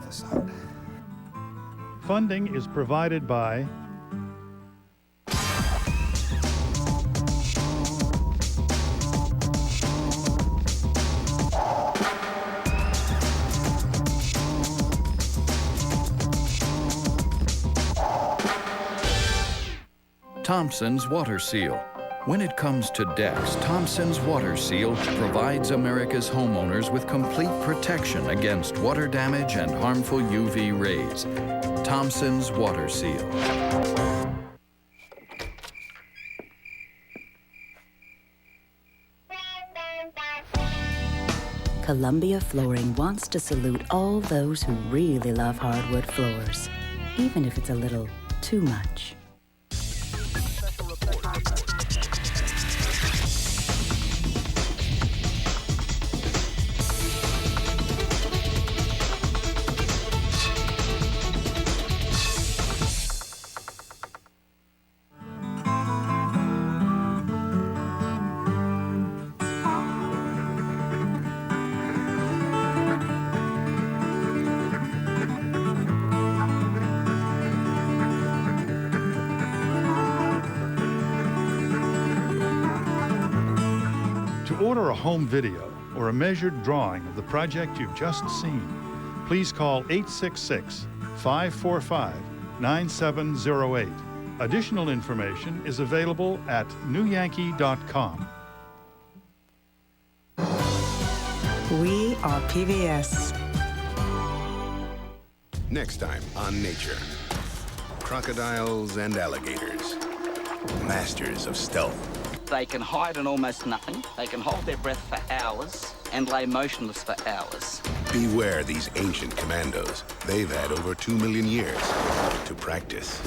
this out. Funding is provided by Thompson's Water Seal. When it comes to decks, Thompson's Water Seal provides America's homeowners with complete protection against water damage and harmful UV rays. Thompson's Water Seal. Columbia Flooring wants to salute all those who really love hardwood floors, even if it's a little too much. To order a home video or a measured drawing of the project you've just seen, please call 866-545-9708. Additional information is available at newyankee.com. We are PBS. Next time on Nature. Crocodiles and alligators. Masters of stealth. They can hide in almost nothing. They can hold their breath for hours and lay motionless for hours. Beware these ancient commandos. They've had over 2 million years to practice.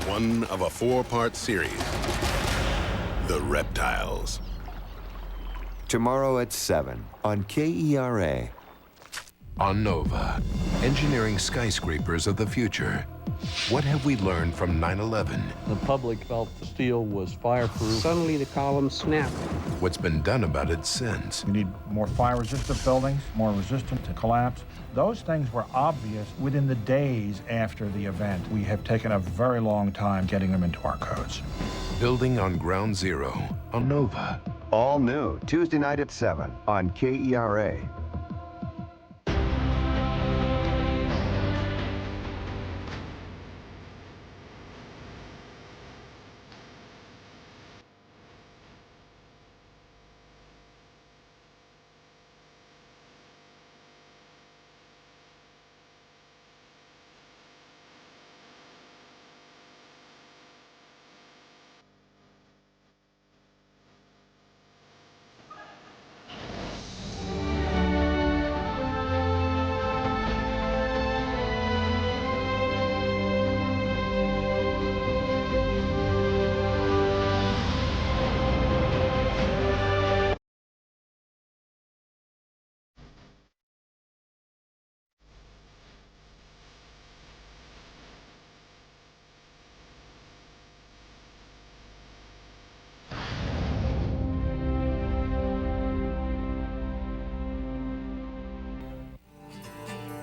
One of a 4-part series. The Reptiles. Tomorrow at 7 on KERA. On Nova, engineering skyscrapers of the future. What have we learned from 9/11? The public felt the steel was fireproof. Suddenly the columns snapped. What's been done about it since? We need more fire-resistant buildings, more resistant to collapse. Those things were obvious within the days after the event. We have taken a very long time getting them into our codes. Building on Ground Zero on Nova. All new Tuesday night at 7 on KERA.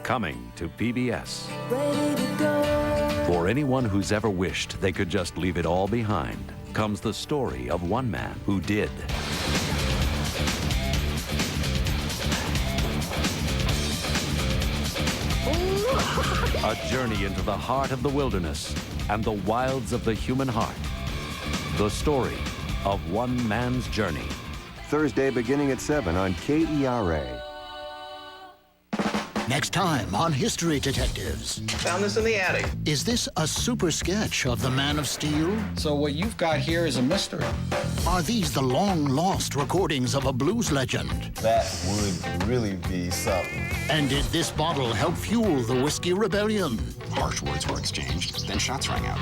Coming to PBS. For anyone who's ever wished they could just leave it all behind, comes the story of one man who did. A journey into the heart of the wilderness and the wilds of the human heart. The story of one man's journey. Thursday beginning at 7 on KERA. Next time on History Detectives. Found this in the attic. Is this a super sketch of the Man of Steel? So what you've got here is a mystery. Are these the long-lost recordings of a blues legend? That would really be something. And did this bottle help fuel the Whiskey Rebellion? Harsh words were exchanged, then shots rang out.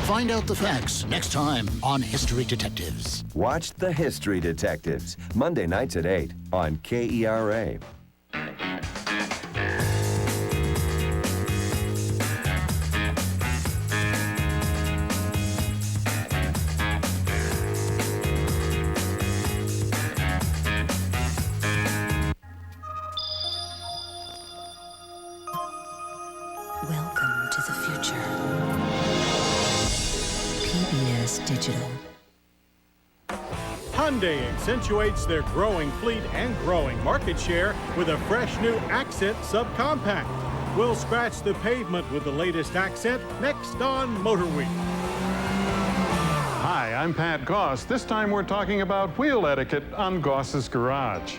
Find out the facts next time on History Detectives. Watch The History Detectives, Monday nights at 8 on KERA. to the future. PBS Digital. Hyundai accentuates their growing fleet and growing market share with a fresh new Accent subcompact. We'll scratch the pavement with the latest Accent next on MOTORWEEK. Hi, I'm Pat Goss. This time we're talking about wheel etiquette on Goss's Garage.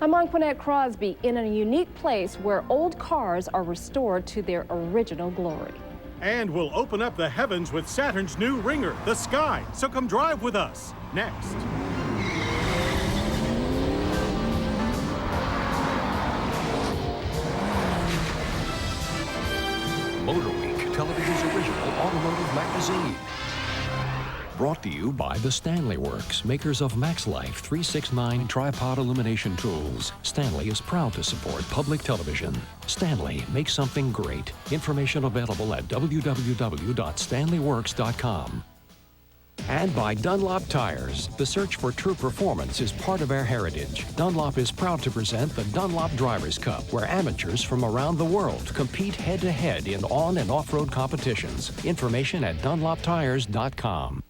I'm Anquinette Crosby in a unique place where old cars are restored to their original glory. And we'll open up the heavens with Saturn's new ringer, the Sky. So come drive with us next. MOTORWEEK, television's original automotive magazine. Brought to you by the Stanley Works, makers of MaxLife 369 tripod illumination tools. Stanley is proud to support public television. Stanley, make something great. Information available at www.stanleyworks.com. And by Dunlop Tires. The search for true performance is part of our heritage. Dunlop is proud to present the Dunlop Drivers' Cup, where amateurs from around the world compete head-to-head in on- and off-road competitions. Information at dunloptires.com.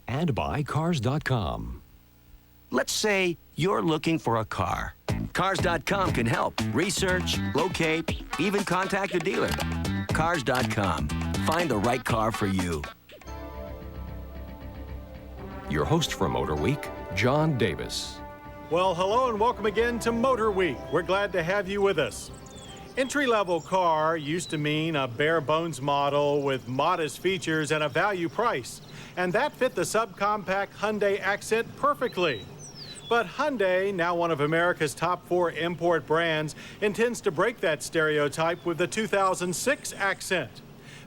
And by Cars.com. Let's say you're looking for a car. Cars.com can help. Research, locate, even contact a dealer. Cars.com. Find the right car for you. Your host for MOTORWEEK, John Davis. Well, hello and welcome again to MOTORWEEK. We're glad to have you with us. Entry-level car used to mean a bare-bones model with modest features and a value price. And that fit the subcompact Hyundai Accent perfectly. But Hyundai, now one of America's top 4 import brands, intends to break that stereotype with the 2006 Accent.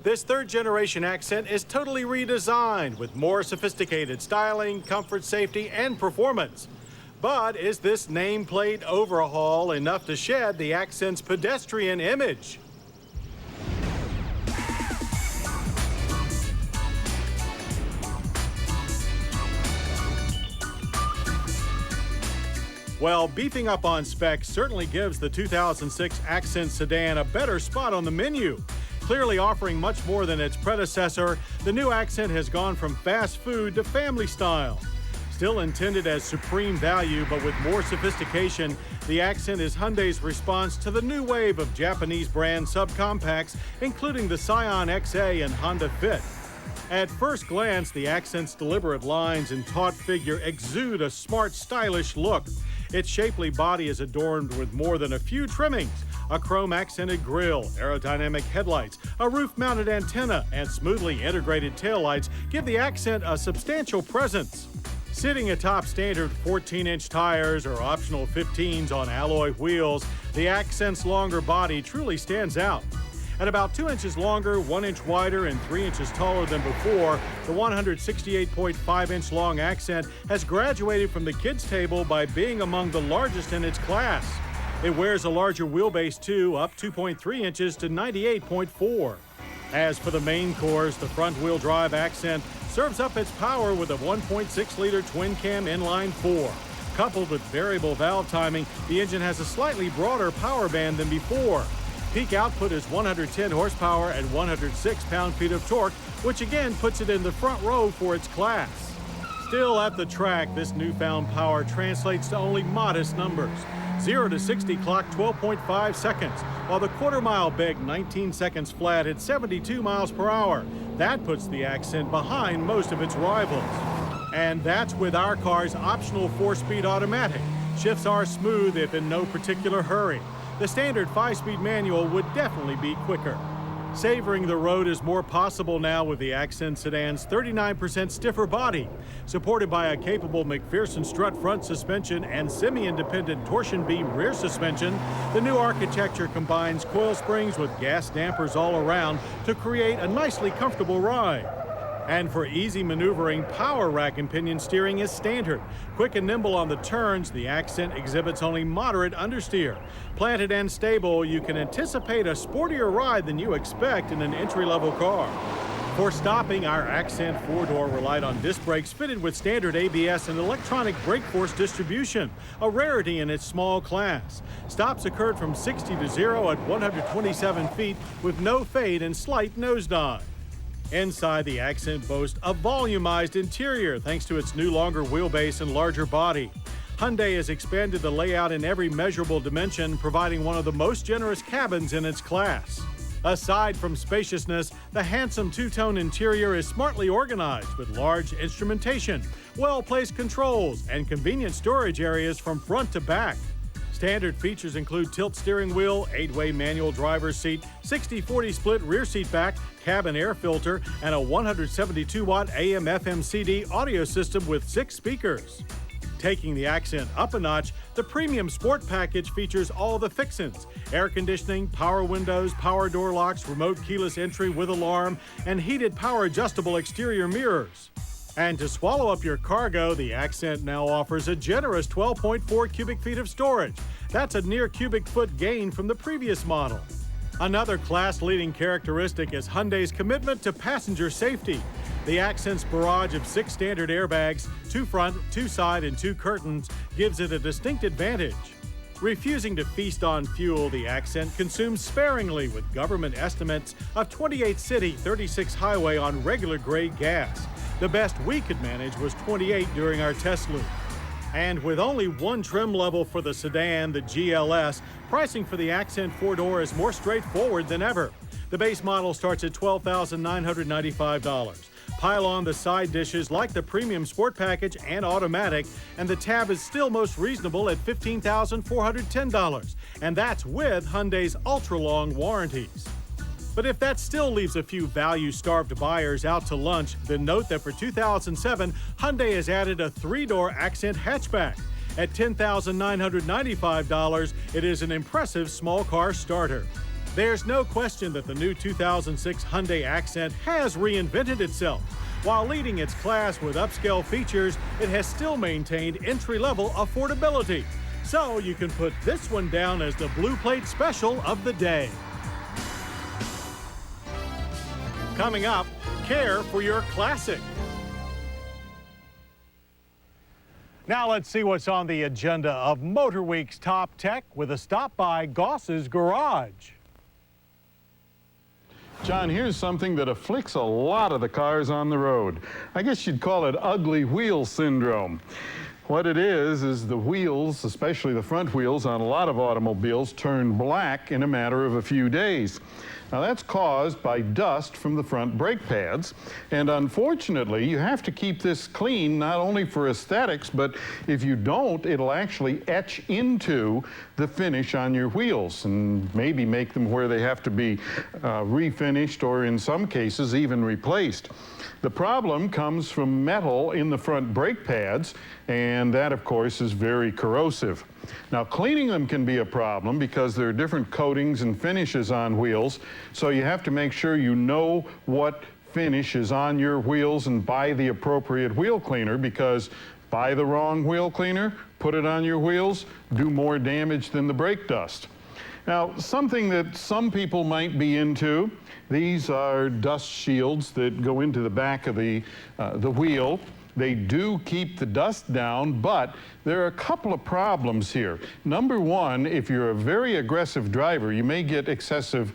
This third-generation Accent is totally redesigned with more sophisticated styling, comfort, safety, and performance. But is this nameplate overhaul enough to shed the Accent's pedestrian image? Well, beefing up on specs certainly gives the 2006 Accent sedan a better spot on the menu. Clearly offering much more than its predecessor, the new Accent has gone from fast food to family style. Still intended as supreme value, but with more sophistication, the Accent is Hyundai's response to the new wave of Japanese brand subcompacts, including the Scion XA and Honda Fit. At first glance, the Accent's deliberate lines and taut figure exude a smart, stylish look. Its shapely body is adorned with more than a few trimmings: a chrome-accented grille, aerodynamic headlights, a roof-mounted antenna, and smoothly integrated taillights give the Accent a substantial presence. Sitting atop standard 14-inch tires or optional 15s on alloy wheels, the Accent's longer body truly stands out. At about 2 inches longer, 1 inch wider, and 3 inches taller than before, the 168.5-inch long Accent has graduated from the kids' table by being among the largest in its class. It wears a larger wheelbase too, up 2.3 inches to 98.4. As for the main course, the front-wheel drive Accent serves up its power with a 1.6-liter twin-cam inline-4. Coupled with variable valve timing, the engine has a slightly broader power band than before. Peak output is 110 horsepower and 106 pound-feet of torque, which again puts it in the front row for its class. Still at the track, this newfound power translates to only modest numbers. 0 to 60 clocked 12.5 seconds, while the quarter-mile big 19 seconds flat at 72 miles per hour. That puts the Accent behind most of its rivals. And that's with our car's optional 4-speed automatic. Shifts are smooth if in no particular hurry. The standard 5-speed manual would definitely be quicker. Savoring the road is more possible now with the Accent sedan's 39% stiffer body. Supported by a capable McPherson strut front suspension and semi-independent torsion beam rear suspension, the new architecture combines coil springs with gas dampers all around to create a nicely comfortable ride. And for easy maneuvering, power rack and pinion steering is standard. Quick and nimble on the turns, the Accent exhibits only moderate understeer. Planted and stable, you can anticipate a sportier ride than you expect in an entry-level car. For stopping, our Accent 4-door relied on disc brakes fitted with standard ABS and electronic brake force distribution, a rarity in its small class. Stops occurred from 60 to 0 at 127 feet with no fade and slight nosedive. Inside, the Accent boasts a volumized interior thanks to its new longer wheelbase and larger body. Hyundai has expanded the layout in every measurable dimension, providing one of the most generous cabins in its class. Aside from spaciousness, the handsome two-tone interior is smartly organized with large instrumentation, well-placed controls, and convenient storage areas from front to back. Standard features include tilt steering wheel, 8-way manual driver's seat, 60/40 split rear seat back, cabin air filter, and a 172-watt AM/FM CD audio system with 6 speakers. Taking the Accent up a notch, the Premium Sport Package features all the fixins: air conditioning, power windows, power door locks, remote keyless entry with alarm, and heated power adjustable exterior mirrors. And to swallow up your cargo, the Accent now offers a generous 12.4 cubic feet of storage. That's a near cubic foot gain from the previous model. Another class-leading characteristic is Hyundai's commitment to passenger safety. The Accent's barrage of 6 standard airbags, 2 front, 2 side, and 2 curtains gives it a distinct advantage. Refusing to feast on fuel, the Accent consumes sparingly with government estimates of 28 city, 36 highway on regular grade gas. The best we could manage was 28 during our test loop. And with only one trim level for the sedan, the GLS, pricing for the Accent 4-door is more straightforward than ever. The base model starts at $12,995. Pile on the side dishes like the Premium Sport Package and Automatic, and the tab is still most reasonable at $15,410. And that's with Hyundai's ultra-long warranties. But if that still leaves a few value-starved buyers out to lunch, then note that for 2007, Hyundai has added a 3-door Accent hatchback. At $10,995, it is an impressive small car starter. There's no question that the new 2006 Hyundai Accent has reinvented itself. While leading its class with upscale features, it has still maintained entry-level affordability. So you can put this one down as the Blue Plate Special of the day. Coming up, care for your classic. Now let's see what's on the agenda of MotorWeek's Top Tech with a stop by Goss's Garage. John, here's something that afflicts a lot of the cars on the road. I guess you'd call it ugly wheel syndrome. What it is the wheels, especially the front wheels on a lot of automobiles, turn black in a matter of a few days. Now that's caused by dust from the front brake pads, and unfortunately you have to keep this clean not only for aesthetics, but if you don't, it'll actually etch into the finish on your wheels and maybe make them where they have to be refinished or in some cases even replaced. The problem comes from metal in the front brake pads, and that of course is very corrosive. Now cleaning them can be a problem because there are different coatings and finishes on wheels, so you have to make sure you know what finish is on your wheels and buy the appropriate wheel cleaner, because buy the wrong wheel cleaner, put it on your wheels, do more damage than the brake dust. Now, something that some people might be into, these are dust shields that go into the back of the wheel. They do keep the dust down, but there are a couple of problems here. Number one, if you're a very aggressive driver, you may get excessive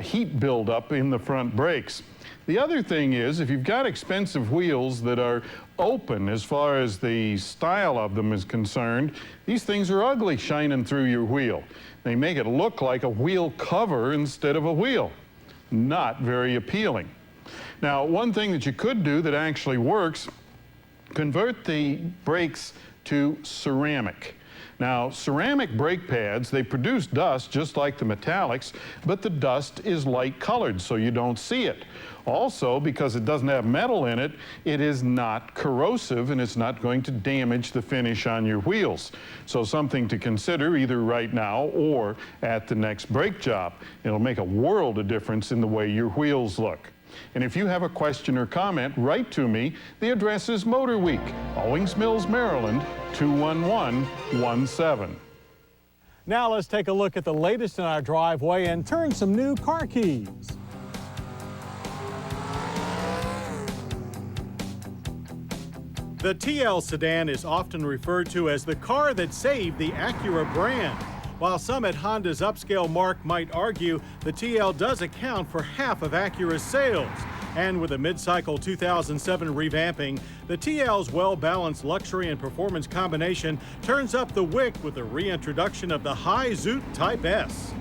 heat buildup in the front brakes. The other thing is, if you've got expensive wheels that are open as far as the style of them is concerned, these things are ugly shining through your wheel. They make it look like a wheel cover instead of a wheel. Not very appealing. Now, one thing that you could do that actually works, convert the brakes to ceramic. Now, ceramic brake pads, they produce dust just like the metallics, but the dust is light colored, so you don't see it. Also, because it doesn't have metal in it, it is not corrosive and it's not going to damage the finish on your wheels. So something to consider either right now or at the next brake job. It'll make a world of difference in the way your wheels look. And if you have a question or comment, write to me. The address is MotorWeek, Owings Mills, Maryland, 21117. Now let's take a look at the latest in our driveway and turn some new car keys. The TL sedan is often referred to as the car that saved the Acura brand. While some at Honda's upscale mark might argue, the TL does account for half of Acura's sales. And with a mid-cycle 2007 revamping, the TL's well-balanced luxury and performance combination turns up the wick with the reintroduction of the high Zoot Type S.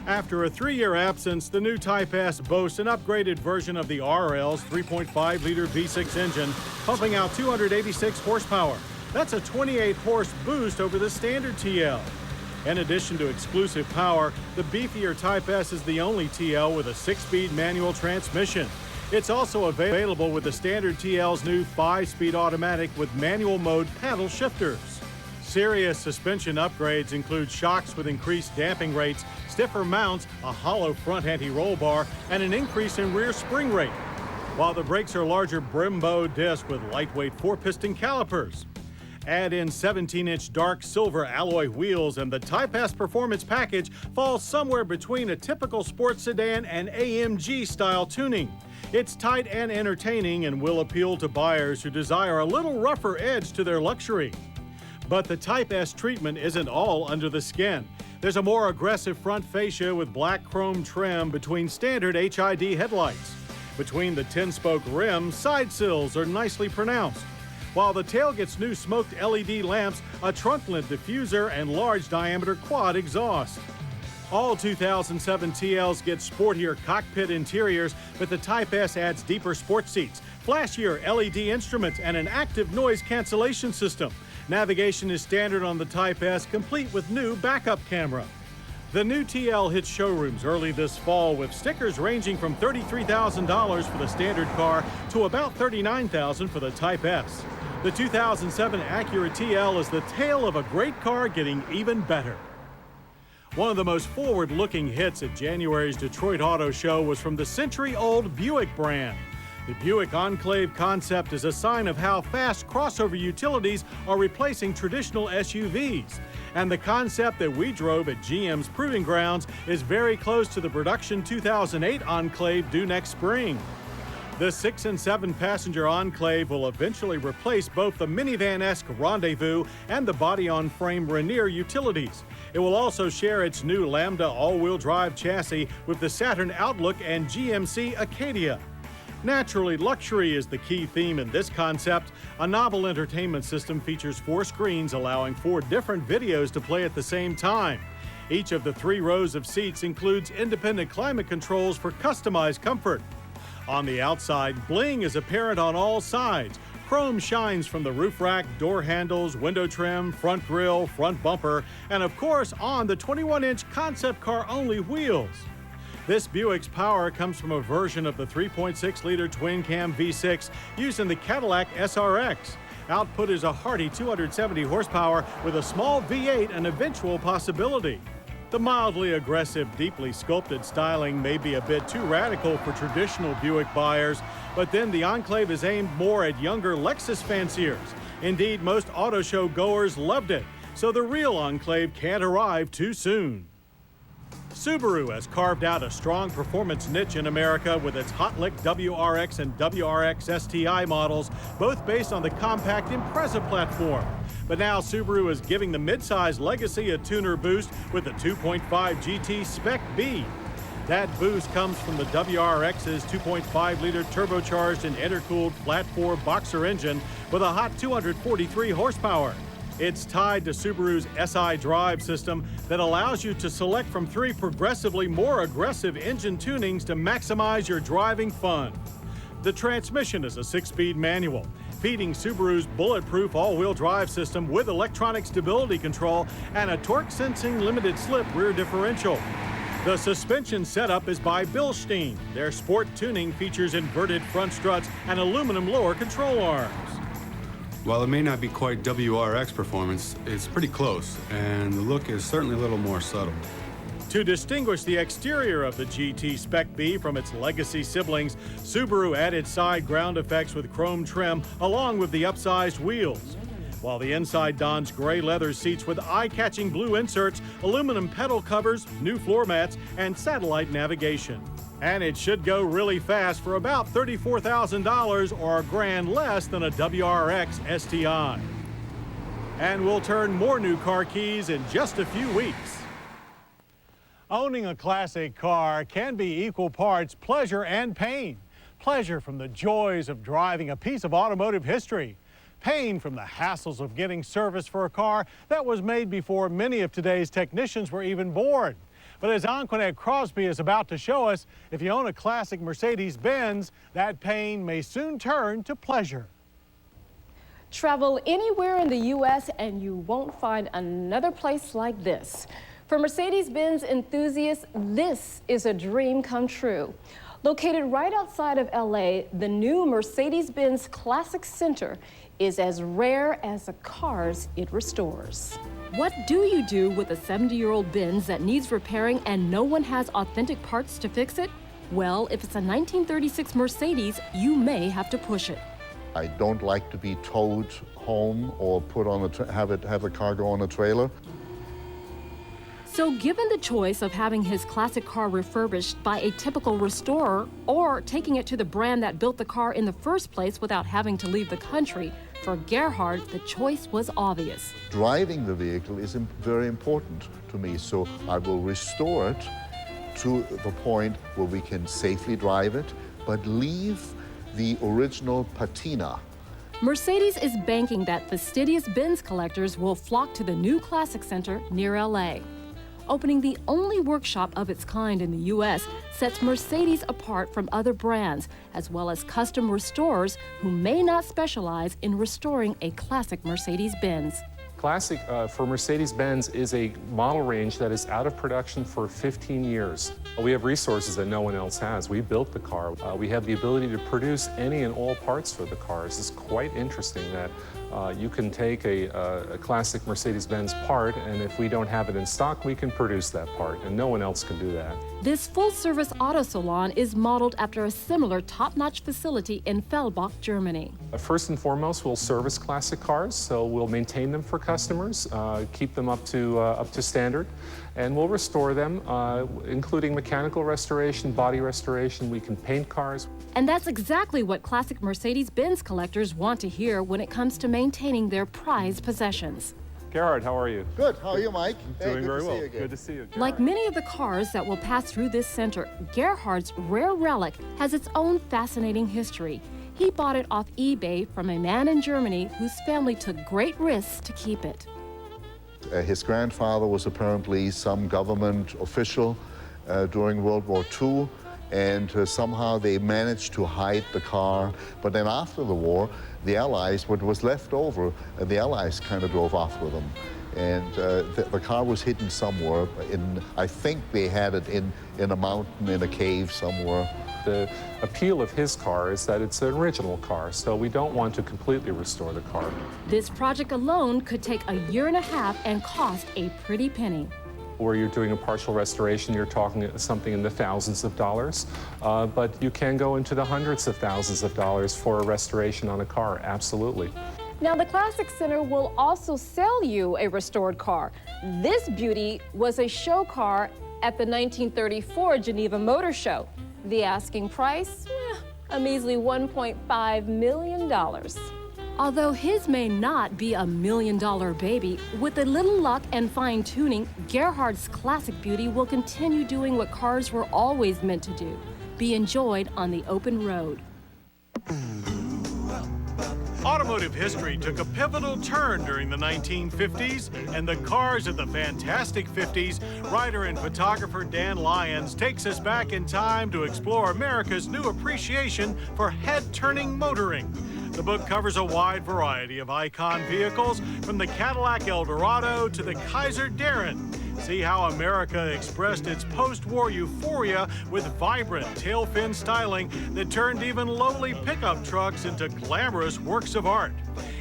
After a 3-year absence, the new Type S boasts an upgraded version of the RL's 3.5-liter V6 engine, pumping out 286 horsepower. That's a 28-horse boost over the standard TL. In addition to exclusive power, the beefier Type S is the only TL with a 6-speed manual transmission. It's also available with the standard TL's new 5-speed automatic with manual mode paddle shifters. Serious suspension upgrades include shocks with increased damping rates, stiffer mounts, a hollow front anti-roll bar, and an increase in rear spring rate. While the brakes are larger Brembo disc with lightweight 4-piston calipers. Add in 17-inch dark silver alloy wheels and the Type S performance package falls somewhere between a typical sports sedan and AMG-style tuning. It's tight and entertaining and will appeal to buyers who desire a little rougher edge to their luxury. But the Type S treatment isn't all under the skin. There's a more aggressive front fascia with black chrome trim between standard HID headlights. Between the 10-spoke rims, side sills are nicely pronounced. While the tail gets new smoked LED lamps, a trunk-lid diffuser, and large-diameter quad exhaust. All 2007 TLs get sportier cockpit interiors, but the Type S adds deeper sports seats, flashier LED instruments, and an active noise cancellation system. Navigation is standard on the Type S, complete with new backup camera. The new TL hits showrooms early this fall with stickers ranging from $33,000 for the standard car to about $39,000 for the Type S. The 2007 Acura TL is the tale of a great car getting even better. One of the most forward-looking hits at January's Detroit Auto Show was from the century-old Buick brand. The Buick Enclave concept is a sign of how fast crossover utilities are replacing traditional SUVs. And the concept that we drove at GM's Proving Grounds is very close to the production 2008 Enclave due next spring. The 6- and 7-passenger Enclave will eventually replace both the minivan-esque Rendezvous and the body-on-frame Rainier utilities. It will also share its new Lambda all-wheel drive chassis with the Saturn Outlook and GMC Acadia. Naturally, luxury is the key theme in this concept. A novel entertainment system features 4 screens allowing 4 different videos to play at the same time. Each of the 3 rows of seats includes independent climate controls for customized comfort. On the outside, bling is apparent on all sides. Chrome shines from the roof rack, door handles, window trim, front grille, front bumper, and of course on the 21-inch concept car-only wheels. This Buick's power comes from a version of the 3.6-liter twin-cam V6 used in the Cadillac SRX. Output is a hearty 270 horsepower with a small V8 an eventual possibility. The mildly aggressive, deeply sculpted styling may be a bit too radical for traditional Buick buyers, but then the Enclave is aimed more at younger Lexus fanciers. Indeed, most auto show goers loved it, so the real Enclave can't arrive too soon. Subaru has carved out a strong performance niche in America with its Hotlick WRX and WRX STI models, both based on the compact Impreza platform. But now Subaru is giving the midsize Legacy a tuner boost with the 2.5 GT Spec B. That boost comes from the WRX's 2.5-liter turbocharged and intercooled flat-4 boxer engine with a hot 243 horsepower. It's tied to Subaru's SI drive system that allows you to select from 3 progressively more aggressive engine tunings to maximize your driving fun. The transmission is a 6-speed manual, feeding Subaru's bulletproof all-wheel drive system with electronic stability control and a torque-sensing limited-slip rear differential. The suspension setup is by Bilstein. Their sport tuning features inverted front struts and aluminum lower control arms. While it may not be quite WRX performance, it's pretty close, and the look is certainly a little more subtle. To distinguish the exterior of the GT Spec B from its legacy siblings, Subaru added side ground effects with chrome trim along with the upsized wheels. while the inside dons gray leather seats with eye-catching blue inserts, aluminum pedal covers, new floor mats, and satellite navigation. And it should go really fast for about $34,000 or a grand less than a WRX STI. And we'll turn more new car keys in just a few weeks. Owning a classic car can be equal parts pleasure and pain. Pleasure from the joys of driving a piece of automotive history. Pain from the hassles of getting service for a car that was made before many of today's technicians were even born. But as Anquinette Crosby is about to show us, if you own a classic Mercedes-Benz, that pain may soon turn to pleasure. Travel anywhere in the U.S. and you won't find another place like this. For Mercedes-Benz enthusiasts, this is a dream come true. Located right outside of L.A., the new Mercedes-Benz Classic Center is as rare as the cars it restores. What do you do with a 70-year-old Benz that needs repairing and no one has authentic parts to fix it? Well, if it's a 1936 Mercedes, you may have to push it. I don't like to be towed home or put on have the car go on a trailer. So given the choice of having his classic car refurbished by a typical restorer or taking it to the brand that built the car in the first place without having to leave the country, for Gerhard, the choice was obvious. Driving the vehicle is very important to me, so I will restore it to the point where we can safely drive it, but leave the original patina. Mercedes is banking that fastidious Benz collectors will flock to the new Classic Center near LA. Opening the only workshop of its kind in the U.S. sets Mercedes apart from other brands, as well as custom restorers who may not specialize in restoring a classic Mercedes-Benz. Classic for Mercedes-Benz is a model range that is out of production for 15 years. We have resources that no one else has. We built the car. We have the ability to produce any and all parts for the cars. It's quite interesting that you can take a classic Mercedes-Benz part, and if we don't have it in stock, we can produce that part, and no one else can do that. This full-service auto salon is modeled after a similar top-notch facility in Fellbach, Germany. First and foremost, we'll service classic cars, so we'll maintain them for customers, keep them up to standard, and we'll restore them, including mechanical restoration, body restoration. We can paint cars. And that's exactly what classic Mercedes-Benz collectors want to hear when it comes to maintaining their prized possessions. Gerhard, how are you? Good. How are you, Mike? Doing very well. Good to see you. Gerhard. Like many of the cars that will pass through this center, Gerhard's rare relic has its own fascinating history. He bought it off eBay from a man in Germany whose family took great risks to keep it. His grandfather was apparently some government official during World War II, and somehow they managed to hide the car. But then after the war, the Allies, what was left over, the Allies kind of drove off with them. And the car was hidden somewhere. I think they had it in a mountain, in a cave somewhere. The appeal of his car is that it's an original car, so we don't want to completely restore the car. This project alone could take a year and a half and cost a pretty penny. Where you're doing a partial restoration, you're talking something in the thousands of dollars, but you can go into the hundreds of thousands of dollars for a restoration on a car, absolutely. Now, the Classic Center will also sell you a restored car. This beauty was a show car at the 1934 Geneva Motor Show. The asking price, a measly $1.5 million. Although his may not be $1 million baby, with a little luck and fine-tuning, Gerhard's classic beauty will continue doing what cars were always meant to do, be enjoyed on the open road. Automotive history took a pivotal turn during the 1950s, and the cars of the fantastic 50s, writer and photographer Dan Lyons takes us back in time to explore America's new appreciation for head-turning motoring. The book covers a wide variety of icon vehicles, from the Cadillac Eldorado to the Kaiser Darren. See how America expressed its post-war euphoria with vibrant tail fin styling that turned even lowly pickup trucks into glamorous works of art.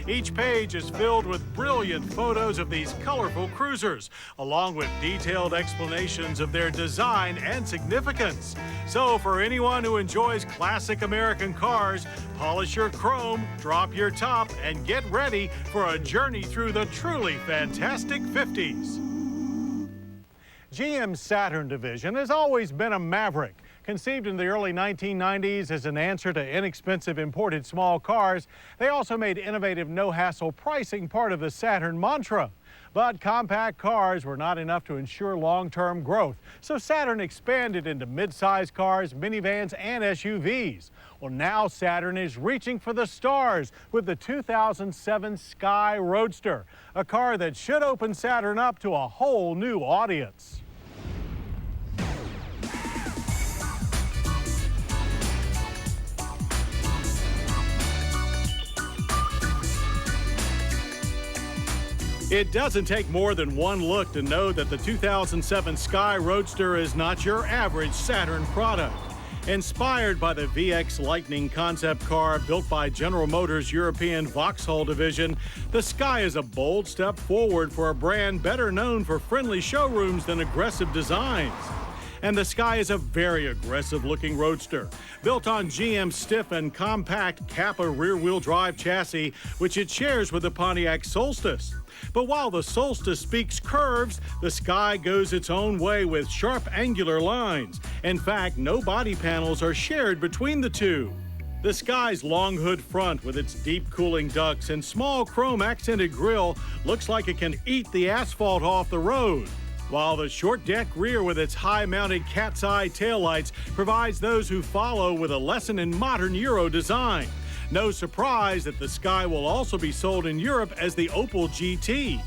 Each page is filled with brilliant photos of these colorful cruisers, along with detailed explanations of their design and significance. So for anyone who enjoys classic American cars, polish your chrome, drop your top, and get ready for a journey through the truly fantastic 50s. GM's Saturn division has always been a maverick. Conceived in the early 1990s as an answer to inexpensive imported small cars, they also made innovative no-hassle pricing part of the Saturn mantra. But compact cars were not enough to ensure long-term growth, so Saturn expanded into mid-size cars, minivans, and SUVs. Well, now Saturn is reaching for the stars with the 2007 Sky Roadster, a car that should open Saturn up to a whole new audience. It doesn't take more than one look to know that the 2007 Sky Roadster is not your average Saturn product. Inspired by the VX Lightning concept car built by General Motors' European Vauxhall division, the Sky is a bold step forward for a brand better known for friendly showrooms than aggressive designs. And the Sky is a very aggressive-looking roadster, built on GM's stiff and compact Kappa rear-wheel drive chassis, which it shares with the Pontiac Solstice. But while the Solstice speaks curves, the Sky goes its own way with sharp angular lines. In fact, no body panels are shared between the two. The Sky's long hood front with its deep cooling ducts and small chrome accented grille looks like it can eat the asphalt off the road, while the short deck rear with its high-mounted cat's eye taillights provides those who follow with a lesson in modern Euro design. No surprise that the Sky will also be sold in Europe as the Opel GT.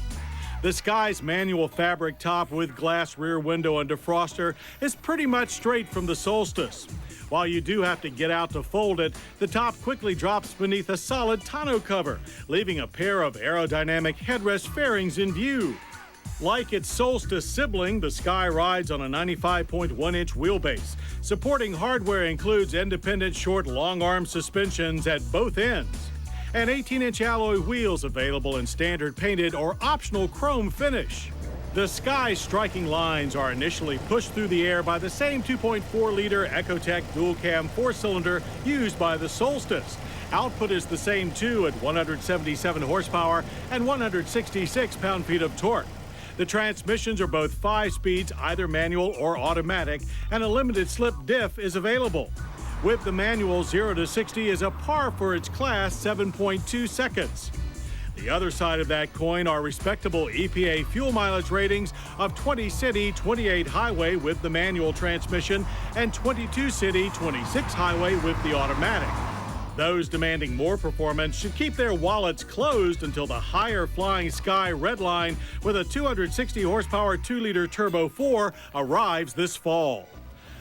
The Sky's manual fabric top with glass rear window and defroster is pretty much straight from the Solstice. While you do have to get out to fold it, the top quickly drops beneath a solid tonneau cover, leaving a pair of aerodynamic headrest fairings in view. Like its Solstice sibling, the Sky rides on a 95.1-inch wheelbase. Supporting hardware includes independent short long-arm suspensions at both ends, and 18-inch alloy wheels available in standard painted or optional chrome finish. The Sky's striking lines are initially pushed through the air by the same 2.4-liter Ecotec dual-cam four-cylinder used by the Solstice. Output is the same too at 177 horsepower and 166 pound-feet of torque. The transmissions are both 5 speeds, either manual or automatic, and a limited slip diff is available. With the manual, 0 to 60 is a par for its class, 7.2 seconds. The other side of that coin are respectable EPA fuel mileage ratings of 20 city, 28 highway with the manual transmission, and 22 city, 26 highway with the automatic. Those demanding more performance should keep their wallets closed until the higher flying Sky Redline with a 260 horsepower 2-liter Turbo 4 arrives this fall.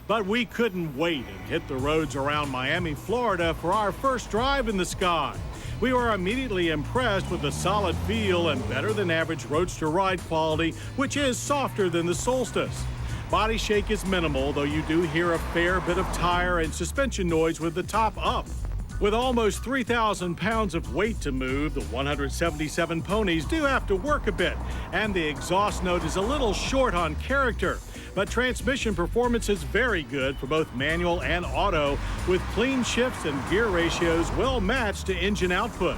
But we couldn't wait and hit the roads around Miami, Florida for our first drive in the Sky. We were immediately impressed with the solid feel and better than average roadster ride quality, which is softer than the Solstice. Body shake is minimal, though you do hear a fair bit of tire and suspension noise with the top up. With almost 3,000 pounds of weight to move, the 177 ponies do have to work a bit, and the exhaust note is a little short on character. But transmission performance is very good for both manual and auto, with clean shifts and gear ratios well matched to engine output.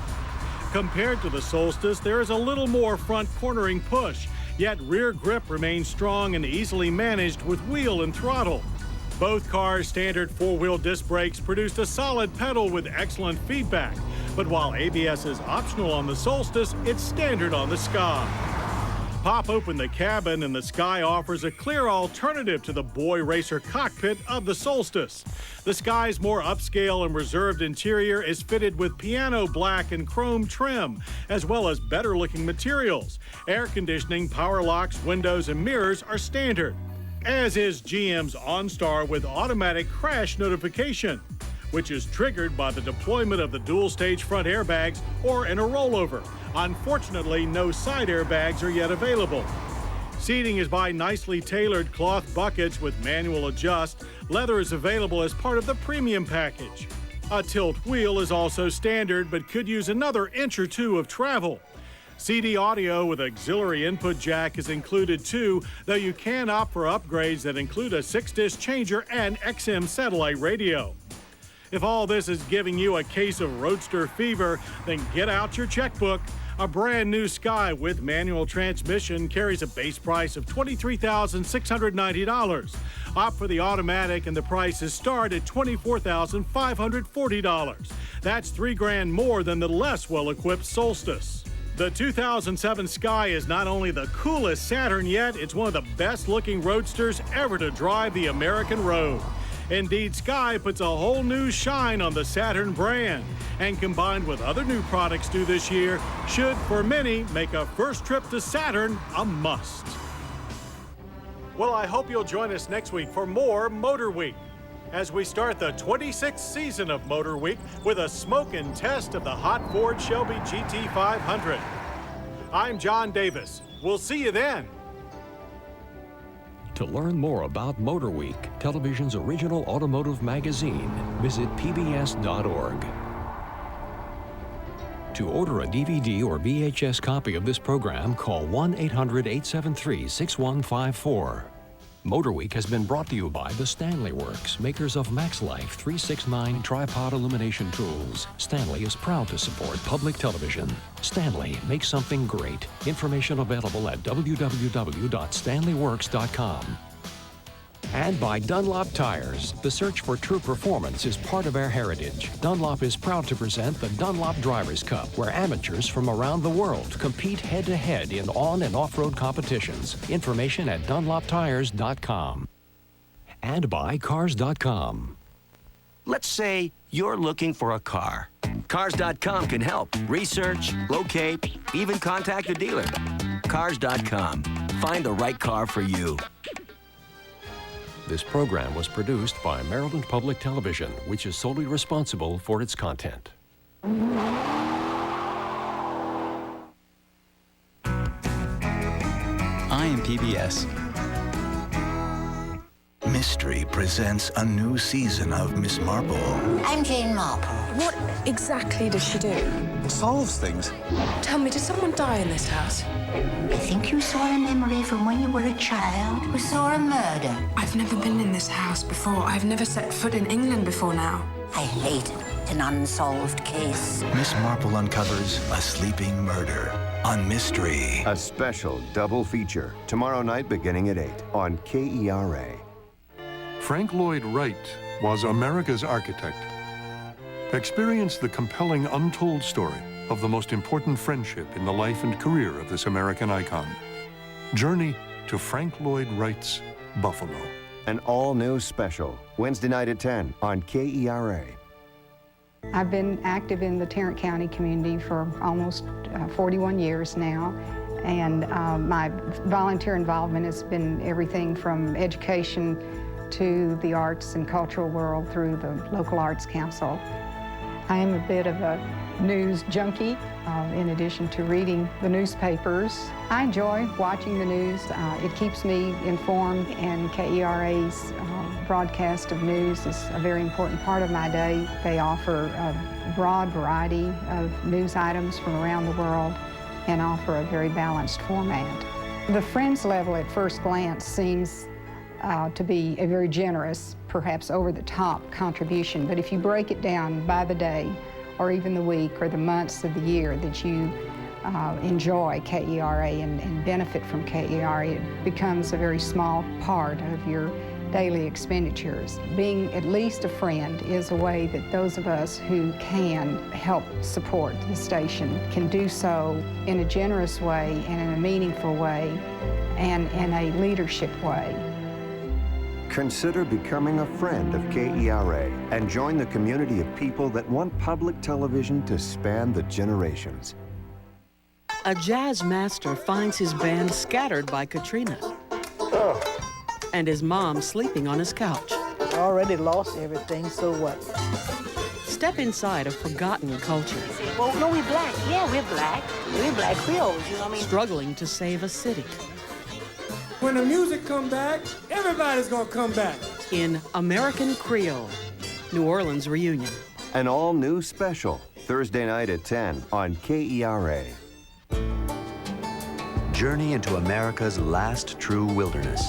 Compared to the Solstice, there is a little more front cornering push, yet rear grip remains strong and easily managed with wheel and throttle. Both cars' standard 4-wheel disc brakes produced a solid pedal with excellent feedback, but while ABS is optional on the Solstice, it's standard on the Sky. Pop open the cabin and the Sky offers a clear alternative to the boy racer cockpit of the Solstice. The Sky's more upscale and reserved interior is fitted with piano black and chrome trim, as well as better-looking materials. Air conditioning, power locks, windows, and mirrors are standard, as is GM's OnStar with automatic crash notification, which is triggered by the deployment of the dual-stage front airbags or in a rollover. Unfortunately, no side airbags are yet available. Seating is by nicely tailored cloth buckets with manual adjust. Leather is available as part of the premium package. A tilt wheel is also standard, but could use another inch or two of travel. CD audio with auxiliary input jack is included too, though you can opt for upgrades that include a 6-disc changer and XM satellite radio. If all this is giving you a case of roadster fever, then get out your checkbook. A brand new Sky with manual transmission carries a base price of $23,690. Opt for the automatic and the prices start at $24,540. That's $3,000 more than the less well-equipped Solstice. The 2007 Sky is not only the coolest Saturn yet, it's one of the best-looking roadsters ever to drive the American road. Indeed, Sky puts a whole new shine on the Saturn brand, and combined with other new products due this year, should, for many, make a first trip to Saturn a must. Well, I hope you'll join us next week for more Motor Week, as we start the 26th season of Motor Week with a smoke and test of the hot Ford Shelby GT500. I'm John Davis. We'll see you then. To learn more about Motor Week, television's original automotive magazine, visit pbs.org. To order a DVD or VHS copy of this program, call 1-800-873-6154. Motor Week has been brought to you by the Stanley Works, makers of MaxLife 369 tripod illumination tools. Stanley is proud to support public television. Stanley makes something great. Information available at www.stanleyworks.com. And by Dunlop Tires. The search for true performance is part of our heritage. Dunlop is proud to present the Dunlop Drivers' Cup, where amateurs from around the world compete head-to-head in on- and off-road competitions. Information at dunloptires.com. And by Cars.com. Let's say you're looking for a car. Cars.com can help. Research, locate, even contact a dealer. Cars.com. Find the right car for you. This program was produced by Maryland Public Television, which is solely responsible for its content. I am PBS. Mystery presents a new season of Miss Marple. I'm Jane Marple. What exactly does she do? Solves things. Tell me, did someone die in this house? I think you saw a memory from when you were a child. We saw a murder. I've never been in this house before. I've never set foot in England before now. I hate an unsolved case. Miss Marple uncovers a sleeping murder on Mystery. A special double feature tomorrow night beginning at 8 on KERA. Frank Lloyd Wright was America's architect. Experience the compelling untold story of the most important friendship in the life and career of this American icon. Journey to Frank Lloyd Wright's Buffalo. An all-new special, Wednesday night at 10 on KERA. I've been active in the Tarrant County community for almost 41 years now, and my volunteer involvement has been everything from education to the arts and cultural world through the local arts council. I am a bit of a news junkie, in addition to reading the newspapers. I enjoy watching the news. It keeps me informed, and KERA's broadcast of news is a very important part of my day. They offer a broad variety of news items from around the world and offer a very balanced format. The Friends level at first glance seems to be a very generous, perhaps over-the-top contribution, but if you break it down by the day, or even the week or the months of the year that you enjoy KERA and benefit from KERA, it becomes a very small part of your daily expenditures. Being at least a friend is a way that those of us who can help support the station can do so in a generous way and in a meaningful way and in a leadership way. Consider becoming a friend of KERA and join the community of people that want public television to span the generations. A jazz master finds his band scattered by Katrina. And his mom sleeping on his couch. I already lost everything, so what? Step inside a forgotten culture. Well, no, we're black. Yeah, we're black. We're black Creoles, you know what I mean? Struggling to save a city. When the music come back, everybody's gonna come back. In American Creole, New Orleans Reunion. An all-new special, Thursday night at 10 on KERA. Journey into America's last true wilderness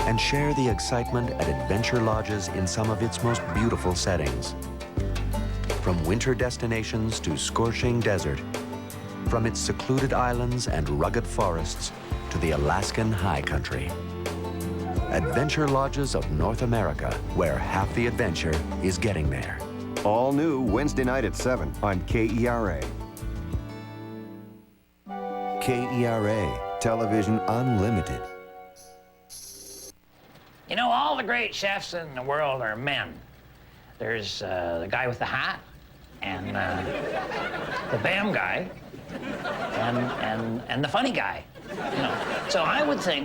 and share the excitement at adventure lodges in some of its most beautiful settings. From winter destinations to scorching desert, from its secluded islands and rugged forests to the Alaskan high country. Adventure Lodges of North America, where half the adventure is getting there. All new Wednesday night at 7 on KERA. KERA, Television Unlimited. You know, all the great chefs in the world are men. There's the guy with the hat, and the BAM guy, and the funny guy. You know, so I would think